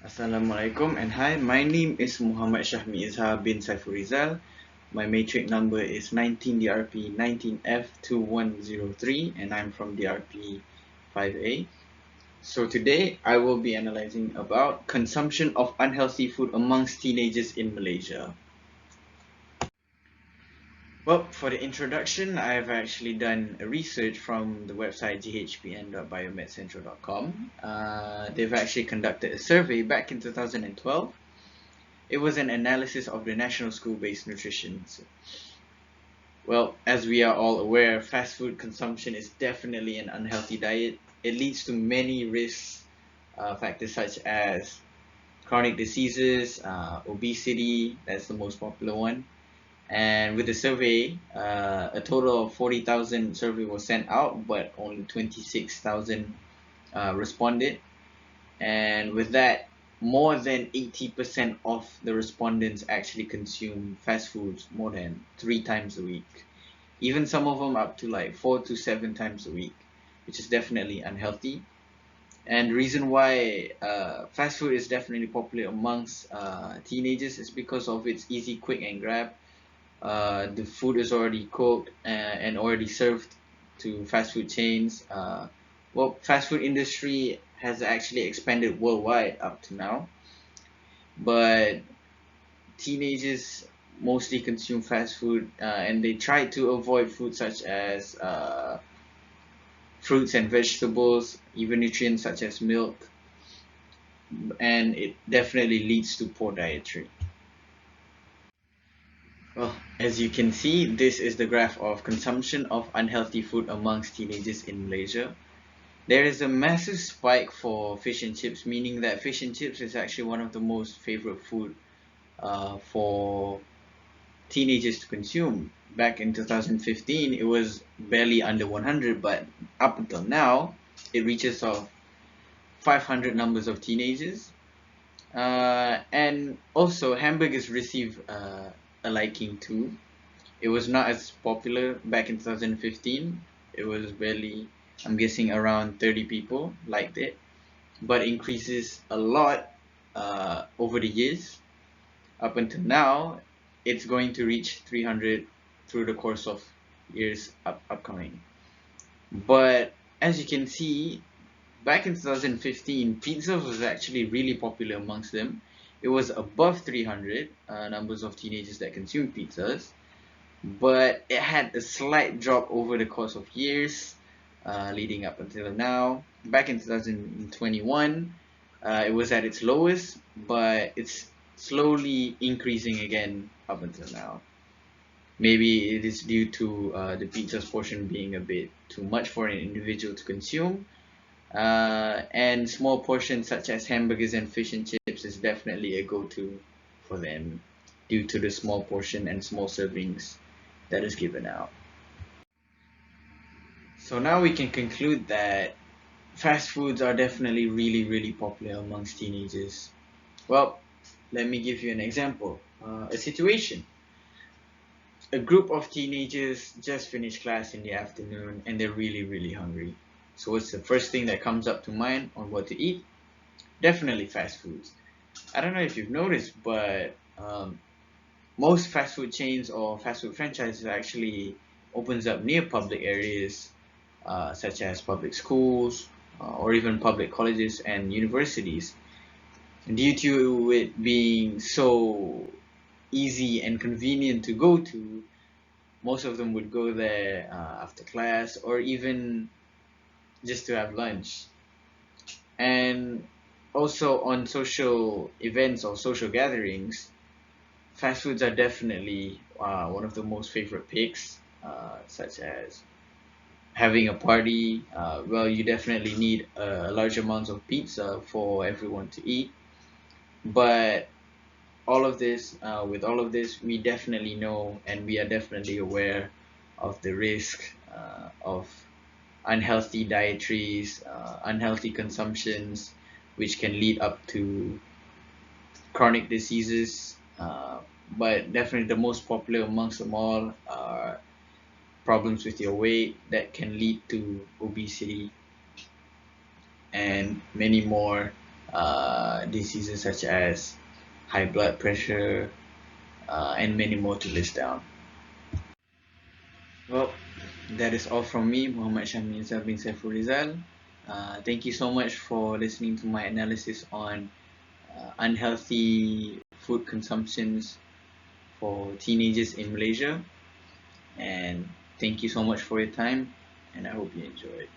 Assalamualaikum and hi, my name is Muhammad SYAHMI IZHAR bin SAIFUL RIZAL. My matric number is 19DRP 19F2103 and I'm from DRP 5A. So today I will be analyzing about consumption of unhealthy food amongst teenagers in Malaysia. Well, for the introduction, I've actually done a research from the website ghpn.biomedcentral.com. They've actually conducted a survey back in 2012. It was an analysis of the national school-based nutrition. Well, as we are all aware, fast food consumption is definitely an unhealthy diet. It leads to many risk factors such as chronic diseases, obesity, that's the most popular one. And with the survey, a total of 40,000 survey was sent out, but only 26,000 responded. And with that, more than 80% of the respondents actually consume fast foods more than 3 times a week. Even some of them up to like 4 to 7 times a week, which is definitely unhealthy. And the reason why fast food is definitely popular amongst teenagers is because of its easy, quick, and grab. The food is already cooked and already served to fast food chains. Well, fast food industry has actually expanded worldwide up to now, but teenagers mostly consume fast food and they try to avoid food such as fruits and vegetables, even nutrients such as milk, and it definitely leads to poor dietary. Well, as you can see, this is the graph of consumption of unhealthy food amongst teenagers in Malaysia. There is a massive spike for fish and chips, meaning that fish and chips is actually one of the most favorite food for teenagers to consume. Back in 2015, it was barely under 100, but up until now, it reaches of 500 numbers of teenagers. And also, hamburgers receive a liking too. It was not as popular back in 2015. It was barely, I'm guessing, around 30 people liked it, but increases a lot over the years. Up until now, it's going to reach 300 through the course of years upcoming. But as you can see, back in 2015, pizza was actually really popular amongst them. It was above 300 numbers of teenagers that consumed pizzas, but it had a slight drop over the course of years leading up until now. Back in 2021, it was at its lowest, but it's slowly increasing again up until now. Maybe it is due to the pizza's portion being a bit too much for an individual to consume. And small portions such as hamburgers and fish and chips is definitely a go-to for them due to the small portion and small servings that is given out. So now we can conclude that fast foods are definitely really popular amongst teenagers. Well, let me give you an example. A situation. A group of teenagers just finished class in the afternoon and they're really hungry. So what's the first thing that comes up to mind on what to eat? Definitely fast foods. I don't know if you've noticed, but most fast food chains or fast food franchises actually opens up near public areas such as public schools or even public colleges and universities. Due to it being so easy and convenient to go to, most of them would go there after class or even just to have lunch. And also on social events or social gatherings, fast foods are definitely one of the most favorite picks, such as having a party. Well, you definitely need a large amount of pizza for everyone to eat. But with all of this, we definitely know and we are definitely aware of the risk of unhealthy dietaries, unhealthy consumptions, which can lead up to chronic diseases. But definitely the most popular amongst them all are problems with your weight that can lead to obesity and many more diseases such as high blood pressure, and many more to list down. Well, that is all from me, Muhammad Syahmi bin Saiful Rizal. Thank you so much for listening to my analysis on unhealthy food consumptions for teenagers in Malaysia. And thank you so much for your time, and I hope you enjoyed.